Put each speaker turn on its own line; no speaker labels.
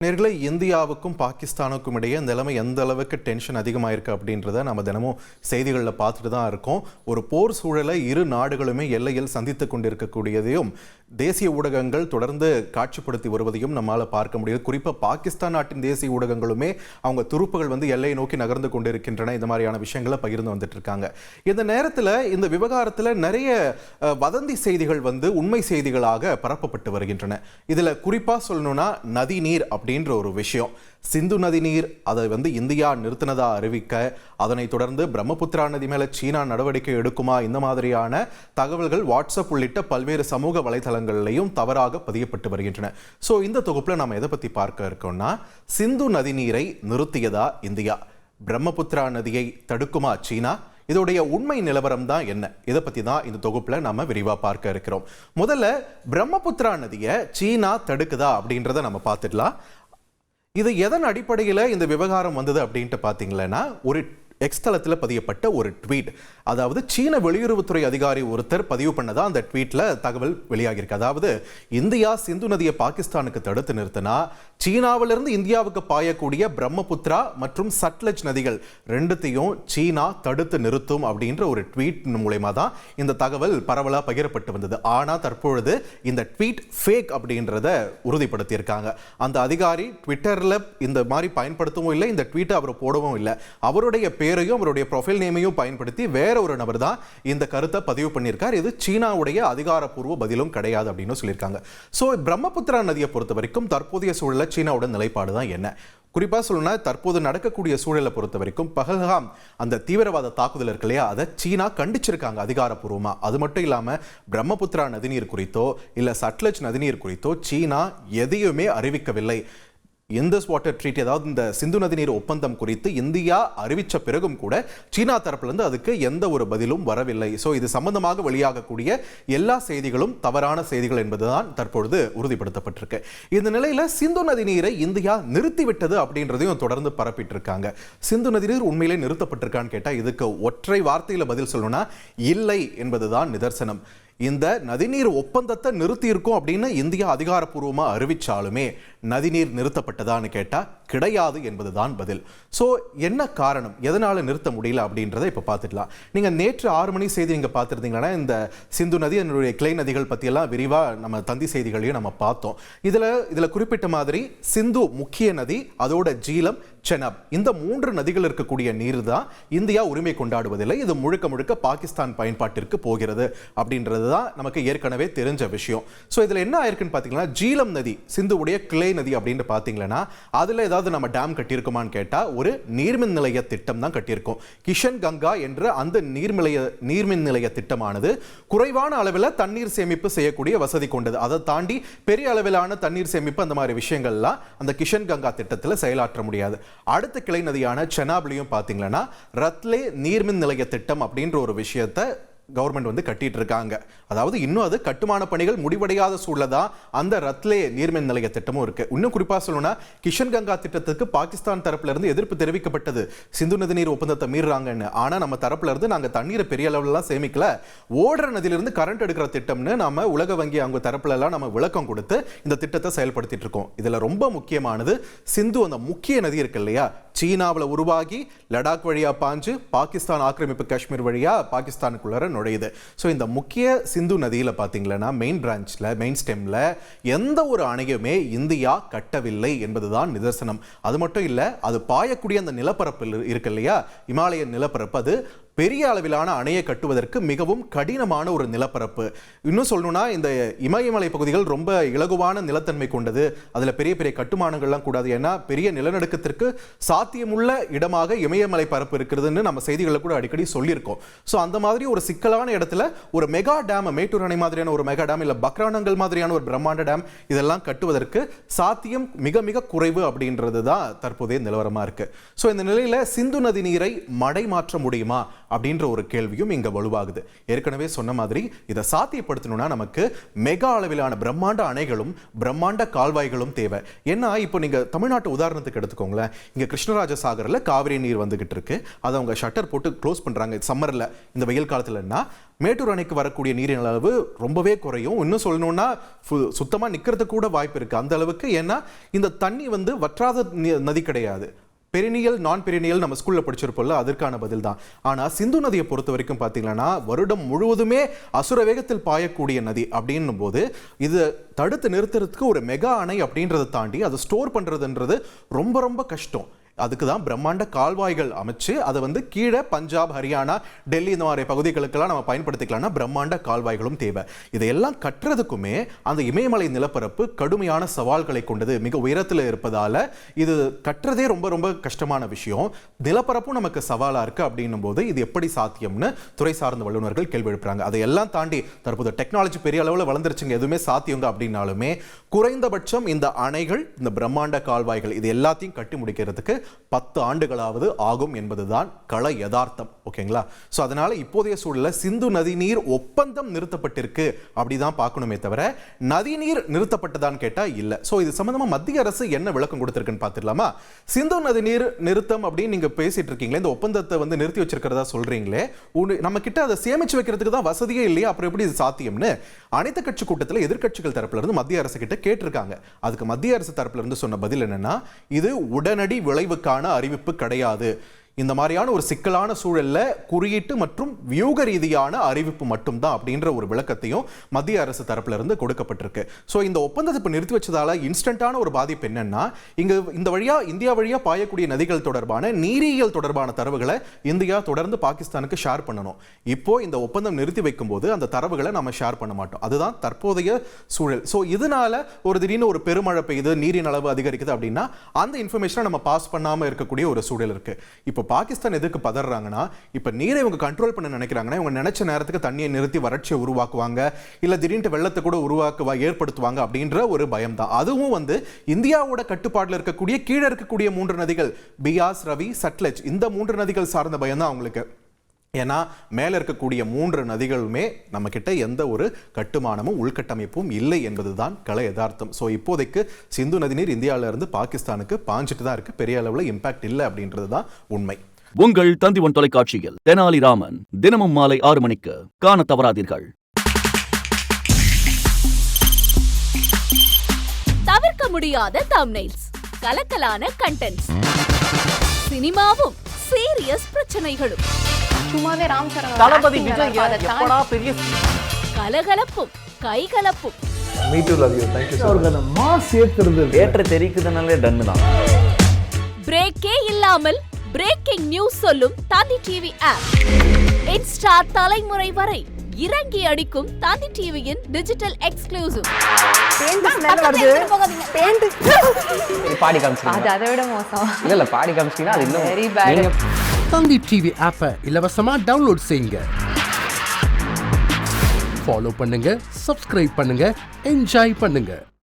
நேர்களை இந்தியாவுக்கும் பாகிஸ்தானுக்கும் இடையே நிலைமை எந்த அளவுக்கு டென்ஷன் அதிகமாக இருக்குது அப்படின்றத நம்ம தினமும் செய்திகளில் பார்த்துட்டு தான் இருக்கோம். ஒரு போர் சூழலை இரு நாடுகளுமே எல்லையில் சந்தித்து கொண்டிருக்கக்கூடியதையும் தேசிய ஊடகங்கள் தொடர்ந்து காட்சிப்படுத்தி வருவதையும் நம்மால் பார்க்க முடியுது. குறிப்பாக பாகிஸ்தான் நாட்டின் தேசிய ஊடகங்களுமே அவங்க துருப்புகள் எல்லையை நோக்கி நகர்ந்து கொண்டிருக்கின்றன. இந்த மாதிரியான விஷயங்களை பகிர்ந்து வந்துட்டு இருக்காங்க. இந்த நேரத்தில் இந்த விவகாரத்தில் நிறைய வதந்தி செய்திகள் உண்மை செய்திகளாக பரப்பப்பட்டு வருகின்றன. இதில் குறிப்பாக சொல்லணும்னா நதிநீர் அப்படின்ற ஒரு விஷயம், சிந்து நதி நீர் அதை இந்தியா நிறுத்தினதா அறிவிக்க, அதனை தொடர்ந்து பிரம்மபுத்திரா நதி மேல சீனா நடவடிக்கை எடுக்குமா, இந்த மாதிரியான தகவல்கள் வாட்ஸ்அப் உள்ளிட்ட பல்வேறு சமூக வலைதளங்களிலையும் தவறாக பதியப்பட்டு வருகின்றன. ஸோ இந்த தொகுப்புல நம்ம எதை பத்தி பார்க்க இருக்கோம்னா, சிந்து நதி நீரை நிறுத்தியதா இந்தியா, பிரம்மபுத்திரா நதியை தடுக்குமா சீனா, இதோடைய உண்மை நிலவரம் தான் என்ன, இதை பத்தி தான் இந்த தொகுப்புல நாம விரிவா பார்க்க இருக்கிறோம். முதல்ல பிரம்மபுத்திரா நதியை சீனா தடுக்குதா அப்படின்றத நம்ம பார்த்துடலாம். இது எதன் அடிப்படையில் இந்த விவகாரம் வந்தது அப்படின்ட்டு பார்த்தீங்கன்னா, ஒரு எக்ஸ்தலத்தில் பதியப்பட்ட ஒரு ட்வீட். அதாவது சீன வெளியுறவுத்துறை அதிகாரி ஒருத்தர் பதிவு பண்ணதா அந்த ட்வீட்ல தகவல் வெளியாகிருக்கு. அதாவது இந்தியா சிந்து நதியை பாகிஸ்தானுக்கு தடுத்து நிறுத்தினா சீனாவிலிருந்து இந்தியாவுக்கு பாயக்கூடிய பிரம்மபுத்திரா மற்றும் சட்லஜ் நதிகள் ரெண்டுத்தையும் சீனா தடுத்து நிறுத்தும் அப்படின்ற ஒரு ட்வீட் மூலமா தான் இந்த தகவல் பரவலாக பகிரப்பட்டு வந்தது. ஆனால் தற்பொழுது இந்த ட்வீட் ஃபேக் அப்படின்றத உறுதிப்படுத்தியிருக்காங்க. அந்த அதிகாரி ட்விட்டரில் இந்த மாதிரி பயன்படுத்தவும் இல்லை, இந்த ட்வீட்டை அவர் போடவும் இல்லை. அவருடைய பேரையும் அவருடைய ப்ரொஃபைல் நேமையும் பயன்படுத்தி வேற ஒரு நபர் தான் இந்த கருத்தை பதிவு பண்ணியிருக்கார். இது சீனாவுடைய அதிகாரப்பூர்வ பதிலும் கிடையாது அப்படின்னு சொல்லியிருக்காங்க. ஸோ பிரம்மபுத்திரா நதியை பொறுத்த வரைக்கும் தற்போதைய சூழலில் சீனாவோட நிலைப்பாடு தான் என்ன? குறிப்பாக சொல்லணும்னா, தற்போது நடக்கக்கூடிய சூழலை பொறுத்த வரைக்கும் பஹல்காம் அந்த தீவிரவாத தாக்குதல் இருக்கு இல்லையா, அதை சீனா கண்டிச்சிருக்காங்க அதிகாரப்பூர்வமா. அது மட்டும் இல்லாமல் பிரம்மபுத்திரா நதிநீர் குறித்தோ இல்லை சட்லஜ் நதிநீர் குறித்தோ சீனா எதையுமே அறிவிக்கவில்லை. இந்தஸ் வாட்டர் ட்ரீட்டி, அதாவது இந்த சிந்து நதிநீர் ஒப்பந்தம் குறித்து இந்தியா அறிவித்த பிறகும் கூட சீனா தரப்பிலிருந்து அதுக்கு எந்த ஒரு பதிலும் வரவில்லை. ஸோ இது சம்பந்தமாக வெளியாகக்கூடிய எல்லா செய்திகளும் தவறான செய்திகள் என்பதுதான் தற்பொழுது உறுதிப்படுத்தப்பட்டிருக்கு. இந்த நிலையில சிந்து நதிநீரை இந்தியா நிறுத்திவிட்டது அப்படின்றதையும் தொடர்ந்து பரப்பிட்டு இருக்காங்க. சிந்து நதிநீர் உண்மையிலே நிறுத்தப்பட்டிருக்கான்னு கேட்டால் இதுக்கு ஒற்றை வார்த்தையில் பதில் சொல்லணும்னா இல்லை என்பதுதான் நிதர்சனம். இந்த நதிநீர் ஒப்பந்தத்தை நிறுத்தி இருக்கும் அப்படின்னு இந்தியா அதிகாரப்பூர்வமாக அறிவிச்சாலுமே நதிநீர் நிறுத்தப்பட்டதான்னு கேட்டால் கிடையாது என்பதுதான் பதில். ஸோ என்ன காரணம், எதனால நிறுத்த முடியல அப்படின்றத இப்போ பார்த்துக்கலாம். நீங்கள் நேற்று 6 மணி செய்தி நீங்கள் பார்த்துருந்தீங்கன்னா இந்த சிந்து நதி என்னுடைய கிளை நதிகள் பற்றியெல்லாம் விரிவாக நம்ம தந்தி செய்திகளையும் நம்ம பார்த்தோம். இதில் குறிப்பிட்ட மாதிரி சிந்து முக்கிய நதி, அதோட ஜீலம், செனாப், இந்த 3 நதிகள் இருக்கக்கூடிய நீர் தான் இந்தியா உரிமை கொண்டாடுவதில்லை. இது முழுக்க முழுக்க பாகிஸ்தான் பயன்பாட்டிற்கு போகிறது அப்படின்றது தான் நமக்கு ஏற்கனவே தெரிஞ்ச விஷயம். ஸோ இதில் என்ன ஆயிருக்குன்னு பார்த்தீங்கன்னா, ஜீலம் நதி சிந்துவுடைய கிளை நதி அப்படின்னு பார்த்தீங்கன்னா அதில் ஏதாவது நம்ம டேம் கட்டியிருக்குமான்னு கேட்டால் ஒரு நீர்மின் நிலைய திட்டம் தான் கட்டியிருக்கோம். கிஷன் கங்கா என்ற அந்த நீர்மின் நிலைய திட்டமானது குறைவான அளவில் தண்ணீர் சேமிப்பு செய்யக்கூடிய வசதி கொண்டது. அதை தாண்டி பெரிய அளவிலான தண்ணீர் சேமிப்பு அந்த மாதிரி விஷயங்கள்லாம் அந்த கிஷன் கங்கா திட்டத்தில் செயலாற்ற முடியாது. அடுத்த கிளை நதியான செனாப்லையும் பார்த்தீங்கன்னா ரத்லே நீர்மின் நிலைய திட்டம் அப்படின்ற ஒரு விஷயத்தை கவர்மெண்ட் கட்டிட்டு இருக்காங்க. அதாவது இன்னும் அது கட்டுமான பணிகள் முடிவடையாத சூழல் தான் அந்த ரத்லே நீர்மின் நிலைய திட்டமும் இருக்கு. இன்னும் குறிப்பாக சொல்லணும்னா, கிஷன் கங்கா திட்டத்துக்கு பாகிஸ்தான் தரப்புல இருந்து எதிர்ப்பு தெரிவிக்கப்பட்டது, சிந்து நதி நீர் ஒப்பந்தத்தை மீறாங்கன்னு. ஆனா நம்ம தரப்புல இருந்து நாங்க தண்ணீரை பெரிய அளவுலாம் சேமிக்கல, ஓடுற நதியிலிருந்து கரண்ட் எடுக்கிற திட்டம்னு நம்ம உலக வங்கி அவங்க தரப்புல எல்லாம் நம்ம விளக்கம் கொடுத்து இந்த திட்டத்தை செயல்படுத்திட்டு இருக்கோம். இதுல ரொம்ப முக்கியமானது சிந்து அந்த முக்கிய நதி இருக்கு இல்லையா, சீனாவில் உருவாகி லடாக் வழியா பாஞ்சு பாகிஸ்தான் ஆக்கிரமிப்பு காஷ்மீர் வழியா பாகிஸ்தானுக்குள்ள நுழையுது. ஸோ இந்த முக்கிய சிந்து நதியில் பார்த்தீங்கன்னா மெயின் பிரான்ச்ல மெயின் ஸ்டெம்ல எந்த ஒரு அணையுமே இந்தியா கட்டவில்லை என்பதுதான் நிதர்சனம். அது மட்டும் இல்லை, அது பாயக்கூடிய அந்த நிலப்பரப்பு இருக்கு இல்லையா, இமாலய நிலப்பரப்பு, அது பெரிய அளவிலான அணையை கட்டுவதற்கு மிகவும் கடினமான ஒரு நிலப்பரப்பு. இன்னும் சொல்லணும்னா, இந்த இமயமலை பகுதிகள் ரொம்ப இலகுவான நிலத்தன்மை கொண்டது, அதில் பெரிய பெரிய கட்டுமானங்கள்லாம் கூடாது. ஏன்னா பெரிய நிலநடுக்கத்திற்கு சாத்தியமுள்ள இடமாக இமயமலை பரப்பு இருக்கிறதுன்னு நம்ம செய்திகளில் கூட அடிக்கடி சொல்லியிருக்கோம். ஸோ அந்த மாதிரி ஒரு சிக்கலான இடத்துல ஒரு மெகா டேம், மேட்டூர் அணை மாதிரியான ஒரு மெகா டேம், இல்லை பக்ரானங்கள் மாதிரியான ஒரு பிரம்மாண்ட டேம், இதெல்லாம் கட்டுவதற்கு சாத்தியம் மிக மிக குறைவு அப்படின்றது தான் தற்போதைய நிலவரமா இருக்கு. ஸோ இந்த நிலையில சிந்து நதி நீரை மடை மாற்ற முடியுமா, அப்படின்ற ஒரு கேள்வியும் இங்க வலுவாகுது. ஏற்கனவே சொன்ன மாதிரி இதை சாத்தியப்படுத்தணும்னா நமக்கு மெகா அளவிலான பிரம்மாண்ட அணைகளும் பிரம்மாண்ட கால்வாய்களும் தேவை. ஏன்னா இப்போ நீங்க தமிழ்நாட்டு உதாரணத்துக்கு எடுத்துக்கோங்களேன். இங்க கிருஷ்ணராஜ சாகர்ல காவிரி நீர் வந்துகிட்டு இருக்கு. அதை அவங்க ஷட்டர் போட்டு க்ளோஸ் பண்றாங்க சம்மர்ல, இந்த வெயில் காலத்துலன்னா. மேட்டூர் அணைக்கு வரக்கூடிய நீரின் அளவு ரொம்பவே குறையும். இன்னும் சொல்லணும்னா சுத்தமா நிக்கிறதுக்கு கூட வாய்ப்பு இருக்கு அந்த அளவுக்கு. ஏன்னா இந்த தண்ணி வந்து வற்றாத நதி கிடையாது. பெரினியல் நான் பெரினியல் நம்ம ஸ்கூல்ல படிச்சிருப்போம்ல, அதற்கான பதில் தான். ஆனா சிந்து நதியை பொறுத்த வரைக்கும் பாத்தீங்கன்னா வருடம் முழுவதுமே அசுர வேகத்தில் பாயக்கூடிய நதி அப்படின்னும் போது இது தடுத்து நிறுத்துறதுக்கு ஒரு மெகா அணை அப்படின்றத தாண்டி அதை ஸ்டோர் பண்றதுன்றது ரொம்ப ரொம்ப கஷ்டம். அதுக்கு தான் பிரம்மாண்ட கால்வாய்கள் அமைச்சு அதை வந்து கீழே பஞ்சாப், ஹரியானா, டெல்லி இந்த மாதிரி பகுதிகளுக்கெல்லாம் நம்ம பயன்படுத்திக்கலாம்னா பிரம்மாண்ட கால்வாய்களும் தேவை. இதையெல்லாம் கட்டுறதுக்குமே அந்த இமயமலை நிலப்பரப்பு கடுமையான சவால்களை கொண்டது, மிக உயரத்தில் இருப்பதால இது கட்டுறதே ரொம்ப ரொம்ப கஷ்டமான விஷயம். நிலப்பரப்பும் நமக்கு சவாலா இருக்கு அப்படின்னும் போது இது எப்படி சாத்தியம்னு துறை சார்ந்த வல்லுநர்கள் கேள்வி எழுப்புறாங்க. அதையெல்லாம் தாண்டி தற்போது டெக்னாலஜி பெரிய அளவில் வளர்ந்துருச்சுங்க, எதுவுமே சாத்தியங்க அப்படின்னாலுமே குறைந்தபட்சம் இந்த அணைகள், இந்த பிரம்மாண்ட கால்வாய்கள் இது எல்லாத்தையும் கட்டி முடிக்கிறதுக்கு 10 ஆண்டுகளாவது ஆகும் என்பதுதான் கள யதார்த்தம். ஓகேங்களா? சோ அதனால இப்போதைய சூழல்ல சிந்து நதிநீர் ஒப்பந்தம் நிறுத்தப்பட்டிருக்கு அப்படிதான் பார்க்கணுமே தவிர நதிநீர் நிறுத்தப்பட்டதான்னு கேட்டா இல்ல. சோ இது சம்பந்தமா மத்திய அரசு என்ன விளக்கம் கொடுத்திருக்குன்னு பார்த்துடலாமா? சிந்து நதிநீர் நிறுத்தம் அப்படின்னு நீங்க பேசிட்டு இருக்கீங்களே, இந்த ஒப்பந்தத்தை வந்து நிறுத்தி வச்சிருக்கிறதா சொல்றீங்களே, நம்ம கிட்ட அதை சேமிச்சு வைக்கிறதுக்கு தான் வசதியே இல்லையா, அப்புறம் எப்படி இது சாத்தியம்னு அனைத்து கட்சி கூட்டத்தில் எதிர்க்கட்சிகள் தரப்புல இருந்து மத்திய அரசு கிட்ட கேட்டிருக்காங்க. அதுக்கு மத்திய அரசு தரப்புல இருந்து சொன்ன பதில் என்னன்னா, இது உடனடி விளைவுக்கான அறிவிப்பு கிடையாது. இந்த மாதிரியான ஒரு சிக்கலான சூழல்ல குறியீட்டு மற்றும் வியூக ரீதியான அறிவிப்பு மட்டும்தான் அப்படின்ற ஒரு விளக்கத்தையும் மத்திய அரசு தரப்புல இருந்து கொடுக்கப்பட்டிருக்கு. ஸோ இந்த ஒப்பந்தத்தை இப்போ நிறுத்தி வச்சதால இன்ஸ்டன்டான ஒரு பாதிப்பு என்னன்னா, இந்த வழியா இந்தியா வழியா பாயக்கூடிய நதிகள் தொடர்பான நீரியல் தொடர்பான தரவுகளை இந்தியா தொடர்ந்து பாகிஸ்தானுக்கு ஷேர் பண்ணணும். இப்போ இந்த ஒப்பந்தம் நிறுத்தி வைக்கும் போது அந்த தரவுகளை நம்ம ஷேர் பண்ண மாட்டோம். அதுதான் தற்போதைய சூழல். ஸோ இதனால ஒரு திடீர்னு ஒரு பெருமழை பெய்யுது, நீரின் அளவு அதிகரிக்குது அப்படின்னா அந்த இன்ஃபர்மேஷனை நம்ம பாஸ் பண்ணாம இருக்கக்கூடிய ஒரு சூழல் இருக்கு. இப்போ பாகிஸ்தான் எதுக்கு பதறாங்கன்னா, இப்ப நீரை இவங்க கண்ட்ரோல் பண்ண நினைக்கிறாங்கன்னா, இவங்க நினைச்ச நேரத்துக்கு தண்ணியை நிறுத்தி வறட்சியை உருவாக்குவாங்க, இல்ல திடீர்னு வெள்ளத்தை கூட ஏற்படுத்துவாங்க அப்படின்ற ஒரு பயம் தான். அதுவும் வந்து இந்தியாவோட கட்டுப்பாட்டில் இருக்கக்கூடிய கீழே இருக்கக்கூடிய 3 நதிகள் பியாஸ், ரவி, சட்லஜ், இந்த 3 நதிகள் சார்ந்த பயம் தான் அவங்களுக்கு. ஏன்னா மேல இருக்கக்கூடிய 3 நதிகளுமே நம்ம கிட்ட எந்த ஒரு கட்டுமானமும் உள்கட்டமைப்பும் இல்லை என்பதுதான் கள யதார்த்தம். ஸோ இப்போதைக்கு சிந்து நதிநீர் இந்தியாவில இருந்து பாகிஸ்தானுக்கு பாஞ்சிட்டு தான் இருக்கு. பெரிய அளவில் இம்பாக்ட் இல்லை அப்படின்றது தான் உண்மை.
உங்கள் தந்திவன் தொலைக்காட்சியில் தெனாலிராமன் தினமும் மாலை 6 மணிக்கு காண தவறாதீர்கள்.
தவிர்க்க முடியாத தம்ப்நெயில்ஸ், கலக்கலான கண்டென்ட்ஸ், சினிமாவும் சீரியஸ் பிரச்சனைகளும்,
சும்மாவே ராம் சரண்
தளபதி விஜய் எப்படா பெரிய
கலகலப்பும் கைகலப்பும்,
me too love you thank you
அவருக்கு அந்த மாஸ் ஏத்துறது
ஏற்ற தெரிக்குதுனாலே டன் தான்.
பிரேக்கே இல்லாமல் பிரேக்கிங் நியூஸ் சொல்லும் தந்தி டிவி ஆப். இன்ஸ்டா தலைமுறை வரை இறங்கி அடிக்கும் தந்தி டிவியின் டிஜிட்டல் எக்ஸ்க்ளூசிவ்.
பாடி காமிச்சிங்க,
அது அதை விட மோசம்.
இல்ல பாடி காமிச்சிங்கன்னா அது இன்னும்
வெரி பேட்.
தந்தி டிவி ஆப்பை இலவசமா டவுன்லோட் செய்யுங்க, ஃபாலோ பண்ணுங்க, சப்ஸ்கிரைப் பண்ணுங்க, என்ஜாய் பண்ணுங்க.